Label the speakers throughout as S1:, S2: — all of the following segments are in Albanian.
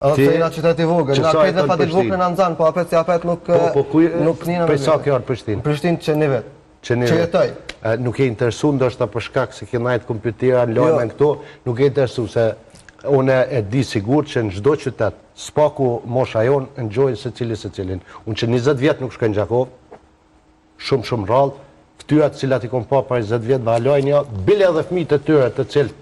S1: Edhe pse jena qytet i vogël, na këtë fatit vogël në Nxan, po apet si apet nuk njëna
S2: Prej sa kjo në Prishtinë?
S1: Prishtinë që një vet. Që jetoj.
S2: Nuk e interesu ndoshta për shkak se ke najt kompjutera, lojme në këto, nuk e interesu se unë e di sigur që në çdo qytet, spaku mosha jonë enjoying secilin. Unë që 20 vjet nuk shkoj në Gjakov, shumë rrallë, ftyrat cilat i kom pa për 20 vjet valojnë ja, bile edhe fëmijët e tyre të cilët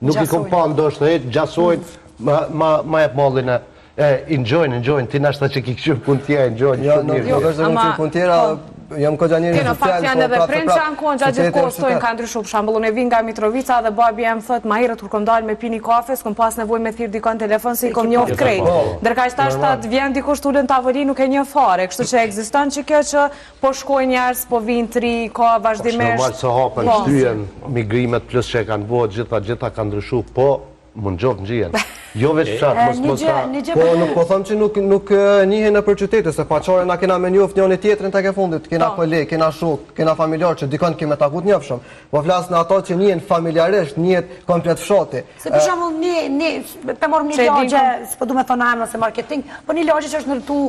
S2: nuk i kom pa ndoshta gjasojnë, ma jep mallin e enjoying, ti nashta që ki këshur pun tjera, enjoying shumë mirë.
S1: Jo, është dhe pun tjera, jam kogja njëri social.
S3: Në fakt janë edhe prind që anë kohën gjatë gjithë kohës tojnë ka ndryshu. Për shembull, unë vin nga Mitrovica dhe babi jam thot, ma herët kur kom dalë me pini kafe, s'kom pas nevojë me thirr dikon telefon se i kom njoft krejt. Ndërkaq tash të vjen dikush tulën tavolinë nuk e njeh fare, kështu që ekziston që kjo që po shkojnë njerëz, po vinë të ri, ka vazhdimisht.
S2: Normal se hapën shtyen migrimet plus që kanë bëhet gjitha kanë ndryshu, po mund gjovë në gjien. Jo veç qatë, mos ka...
S1: Po, nuk po thëmë që nuk njihen në për qytetë, se paqare na kena me njoft njën e tjetërin të ke fundit, kena koleg, kena shok, kena familjar që dikon keme takut njëfshëm. Po flasë në ato që njihen familjarisht, njihet komplet fshati.
S4: Se për shembull, për morëm një lagje, s'po du me thonë emra se marketing, po një lagje që është nërtu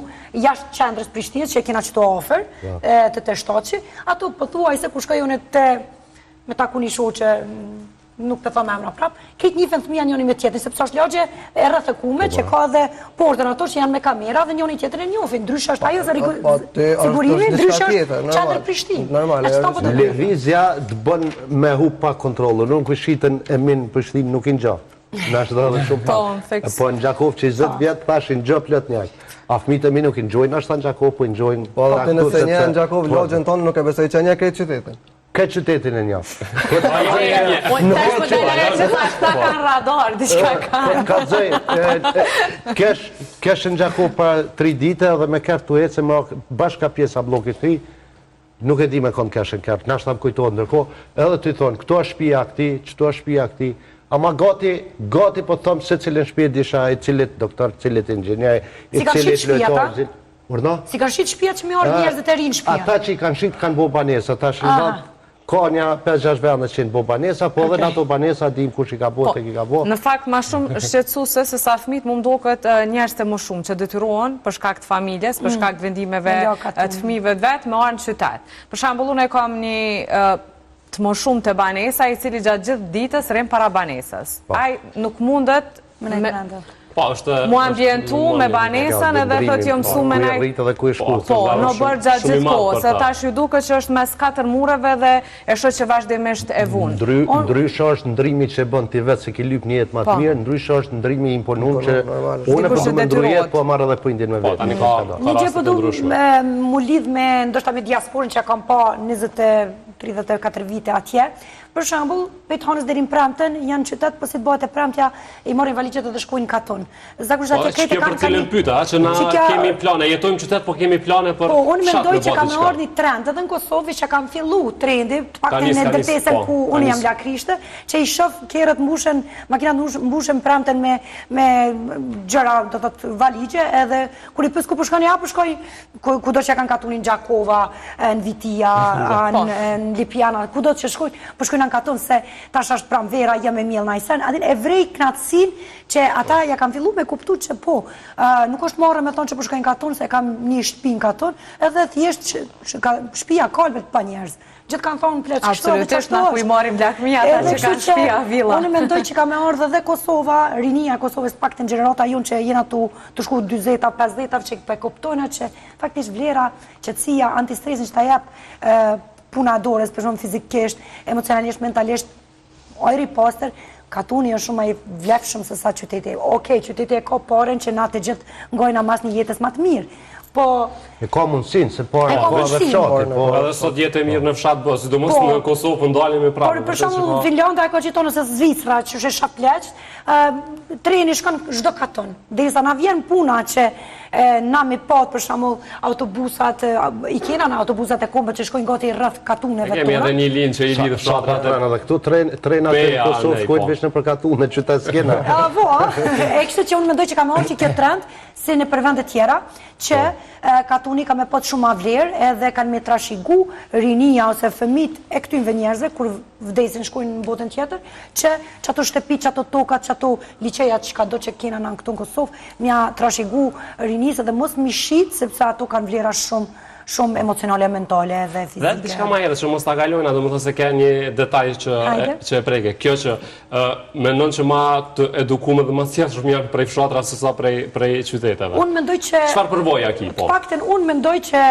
S4: jashtë qendrës Prishtinës, që e kena qëto ofër, të shtaci, ato po thuaj se ku shkoj unë me taku një shoqe, nuk të thome emra prap, këtë një fënë thëmija njëni me tjetërin, sepse është lagje e rrëthëkume që ka dhe portën ato që janë me kamera dhe njëni tjetër e njofin, ndryshe është ajo sigurimi, ndryshe është qendër Prishtinë.
S2: Lëvizja të bën me hu pa kontrolën, nuk shitën e minë Prishtinë nuk i ngjaf. Në është dhe shumë pak. Po në Gjakov që 20 vjetë thash i ngjaf plot njajtë. A fëmijët e mi nuk i njojnë, ashtë në Gjakov, po i njojnë...
S1: Po dhe nëse një në Gjakov, lagjen tonë nuk e besoj që një krejt qytetin.
S2: Këtë qytetin e një. Kesh në Gjakov për 3 dite dhe me kërë të ecë me bashka pjesa blokit 3, nuk e di me konë kesh në kërë, nashtë tam kujtojnë ndërko, edhe të i thonë, këto është shpia këti, qëto është shpia këti, ama gati po thëmë se cilin shpia disha, i cilit doktor, cilit inxinjaj, i cilit lojtarë.
S4: Si kanë shqit shpia që me orë njerëzit e rinë shpia?
S2: Ata që i kanë shqit kanë bo banesa, ata shqit ka një 5-6 vendet që në bo banesa, po dhe në ato banesa dim kush i ka bo, të ki ka bo.
S3: Në fakt, ma shumë shqetësuse se sa fëmijët më mdokët njerëz të më shumë që detyrohen për shkak të familjes, për shkak të vendimeve të fëmijëve të vetë me orë në qytet. Për shembull, unë e kam një të më shumë të banesa, i cili gjatë gjithë ditës rrim para banesës. Ai nuk mundet mu ambientu me banesën edhe thot jo mësu me naj... Po, në bërë gjatë gjithë kohë, se ta ju duke që është mes 4 mureve dhe e shë që vazhdimisht e vunë.
S2: Ndryshe është ndrimi që e bën t'i vetë se ki lyp një jetë ma të mirë, ndryshe është ndrimi imponun që une për du me ndrujet, po marrë edhe pëjndin me vetë.
S4: Një gjë për du mu lidh me ndoshta me diasporin që kam pa 20-34 vite atje. Për shembull, pejt hanës deri në premten, janë qytet, po si të bëhet e premtja, i marrin valigjet dhe shkojnë në katon.
S5: Zakonisht atje këtë kanë cilën pyeta, që na kemi plane, jetojmë qytet, po kemi plane për
S4: po, unë mendoj që ka me ardhur një trend, edhe në Kosovë që kam fillu trendi, të paktën në ndërtesën ku unë jam lakrishte, që i shoh kerët mbushen, makinat mbushen premten me gjëra, do të thotë valigje, edhe kur i pyes ku po shkoni, apo shkoj kudo që kanë katunin Gjakova, në Vitia, në Lipiana, kudo që shkojnë, po shkojnë në katon se tash është pranvera, jam e miell najsen, adin e vrej knatësin që ata ja kam fillu me kuptu që po, nuk është marrë me thonë që po shkojnë në katon, se kam një shtëpi në katon, edhe thjesht shtëpia kalbet pa njerëz. Gjithë kanë thonë pleç kështu.
S3: Absolutisht, na ku i marim lakmia ata që kanë shtëpia villa.
S4: Unë mendoj që ka me ardhur edhe Kosova, rinia e Kosovës pak të gjenerata jonë që jena tu të shku 40-50 që pe kuptojnë që faktisht vlera, qetësia, antistresin që ta jep puna dorës, për shumë fizikisht, emocionalisht, mentalisht, ojri poster, katuni është shumë i vlefshëm se sa qyteti. Okej, qyteti e ka paren që na të gjithë ngojna mas një jetës ma të mirë. Po...
S2: E ka mundësin, se pare e ka dhe fshati.
S5: Edhe sot jetë e mirë në fshat bë, sidomos në Kosovë për ndalim e prapë.
S4: Për shumë, Finlanda e ka qitonë nëse Zvicra, që është shapleq, treni shkon çdo katon. Derisa na vjen puna që na me pat për shembull autobusat, i kena në autobusat e kombët që shkojnë gati rreth katuneve tona.
S5: Kemi edhe një linjë që i lidh fshatrat
S2: edhe këtu trenat e Kosovës shkojnë veç në për katune, qytet s'kena.
S4: E kështu që unë mendoj që ka me që kjo trend, si në për vendet tjera, që katuni ka me pot shumë ma vlerë edhe kanë me trashigu rinia ose fëmit e këtynve njerëzve, kur vdesin shkojnë në botën tjetër, që ato shtëpi, që ato tokat, që ato liqejat, që ka do që kena në këtu në Kosovë, mja trashigu rinisë dhe mos mi shqitë, sepse ato kanë vlera shumë emocionale, mentale dhe fizike.
S5: Dhe diçka ma herë që mos ta kalojnë, do më thënë se ka një detaj që e preke. Kjo që mendon që ma të edukume dhe ma sjetë shumë janë prej fshatra sësa prej qyteteve.
S4: Unë mendoj që...
S5: Çfarë përvoja ki, po?
S4: Fakten, unë mendoj që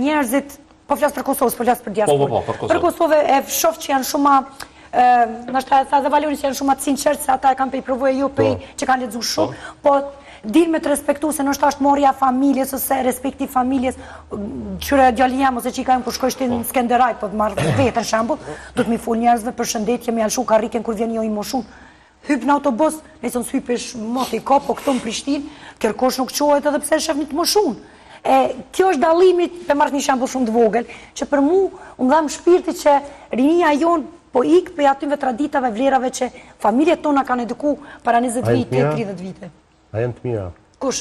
S4: njerëzit, po flasë për Kosovës, po flasë për diasporë. Për Kosovë e shof që janë shumë nështë ta dhe valori që janë shumë atë sinqertë se ata e kanë pe i përvoja jo pe që kanë ledzu shumë, po din me të respektu se nështë ashtë morja familjes ose respekti familjes qyre djali jam ose që i kajmë kur shkojshti në Skenderaj, po të marrë vetën shambull, do të mi full njerëzve për shëndetje, me alshu karriken kur vjen jo i moshun. Hyp në autobus, nëjësën së hypesh moti ka, po këto në Prishtinë, kërkosh nuk qohet edhe pse shef një të moshun. Kjo është dalimit, për marrë një shambull shumë të vogël, që për mu, unë dhamë shpirti që rinia jonë po ikë për atyve traditave, vlerave që familjet tona kanë eduku para 20 vite, 30 vite.
S2: A jenë të mira?
S4: Kush?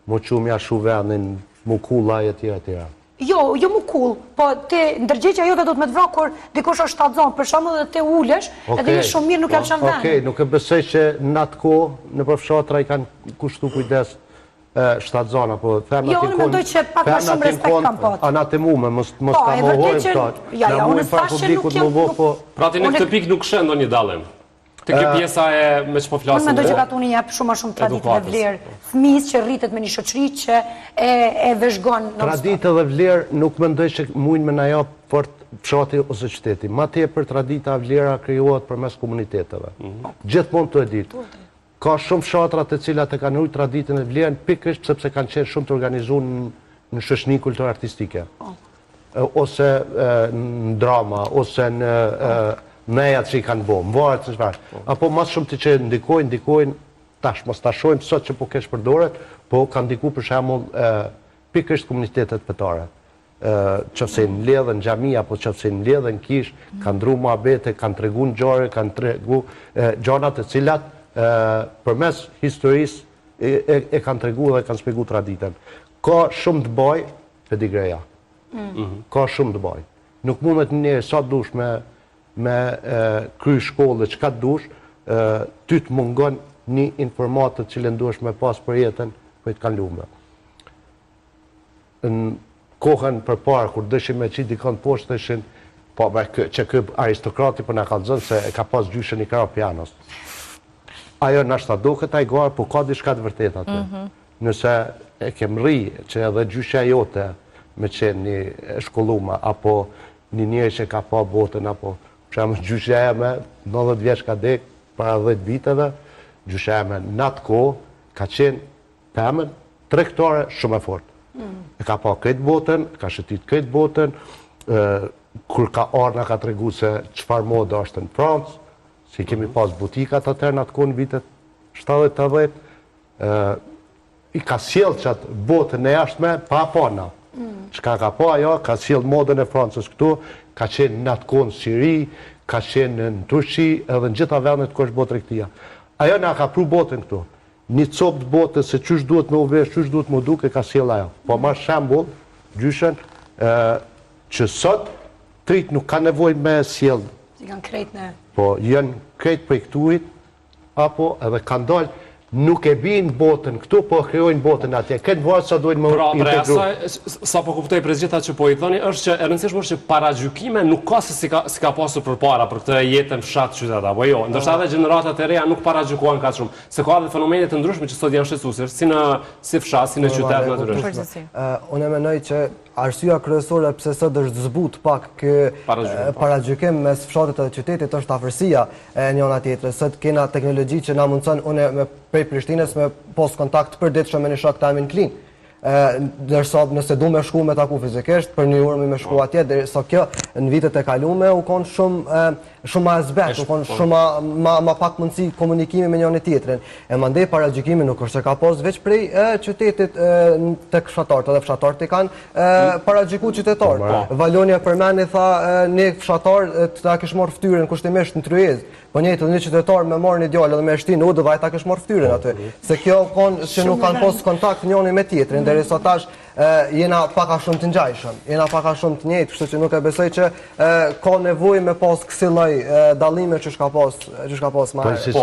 S2: Mu që mja shu venin, mu kulla e tjera tjera.
S4: Jo mu kull, po te ndërgjeqja jote do të me të vrak kur dikosh është shtatzon, për shumë dhe te ulesh, edhe një shumë mirë nuk janë shanë venë.
S2: Okej, nuk e besoj që në atë ko, në përfshatra i kanë kushtu kujdes shtatzona, po femna
S4: jo, unë mendoj që pak ma shumë respekt kam pot.
S2: Anatimume, mos ta mohojmë të.
S4: Ja, unë s'tash që nuk jemë...
S5: Pra ti në këtë pikë nuk shendo një dalim. Të kjo pjesa e me që po flasëm.
S4: Unë mendoj që katuni jep shumë traditë dhe vlerë. Fëmis që rritet me një shoqëri që e vëzhgon në
S2: traditë dhe vlerë nuk mendoj që mujnë me na jap fort fshati ose qyteti. Ma tepër tradita dhe vlera krijohet përmes komuniteteve. Gjithmonë të e ditë. Ka shumë fshatra të cilat e kanë ujtë traditën e vlerën pikërisht sepse kanë qenë shumë të organizuar në shoqëni kulturore artistike. Ose në drama, ose në nejat që i kanë bo, më varet në shfarë. Apo mas shumë të që ndikojnë, tash mos ta shojmë sot që po kesh përdoret, po kanë ndiku për shemull pikërisht komunitetet pëtare. Qëfëse në ledhe në gjami, apo qëfëse në ledhe në kish, kanë dru muhabete, kanë tregu në gjore, kanë tregu gjonat e cilat përmes historisë e kanë tregu dhe kanë spjegu traditën. Ka shumë të baj pedigreja. Ka shumë të baj. Nuk mundet një sa dush me kry shkollë që ka të dush, ty të mungon një informatët që lënduash me pas për jetën për të kanë lume. Në kohën për parë, kur dëshim me qitë dikon poshtë, dëshim, që këp aristokrati për në kalëzën se ka pas gjyshën i kara pianos. Ajo në ashtë ta do këta i garë, po ka dishka të vërtet atë. Nëse e kem ri që edhe gjyshja jote me qenë një shkolluma, apo një njëri që ka pa botën, apo Përshamë gjyshja e me 90 vjeç ka dek, para 10 viteve, gjyshja e me në atë kohë ka qenë pëmën tregtare shumë e fort. E ka pa këtë botën, ka shëtit këtë botën, kur ka arna ka tregu se qëfar moda është në Francë, si kemi pas butikat atër në atë kohë në vitet 70-80, i ka sjellë qatë botën e jashtme pa na. Qka ka pa ajo, ka sjellë modën e Francës këtu, ka qenë në atë kohë në Siri, ka qenë në Turqi, edhe në gjitha vendet ku është botë rektia. Ajo nga ka pru botën këtu. Një copë të botë se qysh duhet me uvesh, qysh duhet me duke, ka sjellë ajo. Po ma shembull, gjyshen, që sot, trit nuk ka nevoj me sjellë.
S4: Si kanë krejt në...
S2: Po, janë krejt për i këtuit, apo edhe kanë dollë, nuk e binë botën këtu, po krijojnë botën atje. Këtë varë sa dojnë më integru.
S5: Sa po kuptoj për gjitha që po i thoni, është që e rëndësishme është që paragjykime nuk ka se si ka pasur për para për këtë jetën fshat qytet, apo jo. Ndoshta edhe gjeneratat e reja nuk paragjykuan kaq shumë. Se ka edhe fenomene të ndryshme që sot janë shqetësuese, si fshat, si në qytet natyrisht.
S1: Unë mendoj që arsyeja kryesore pse sot është zbut pak ky paragjykim mes fshatit dhe qytetit është afërsia e njëra tjetrës. Sot kena teknologji që na mundson unë prej Prishtinës me pos kontakt për ditë me një shok të amin klin. Dërsa nëse du me shku me taku fizikisht, për një urë me shku atje, dërsa kjo në vitet e kalume u konë shumë ma zbet, shumë ma pak mundësi komunikimi me njëri tjetrin. E mandej paragjykimi nuk është se ka pas veç prej qytetit tek fshatarët, edhe fshatarët i kanë paragjyku qytetarë. Valonja përmeni tha ne fshatarë ta kish marrë ftyrën kushtimisht në Tryezë, po njëjtë një qytetar me marrë një djalë edhe me shtinë udhë vaj ta kish marrë ftyrën aty. Se kjo konë që nuk kanë pas kontakt njëri me tjetrin, derisa tash jena paka shumë të ngjajshëm, jena paka shumë të njëjtë, kështu që nuk e besoj që ka nevojë me pas kësaj lloj dallime që ka pas më herët.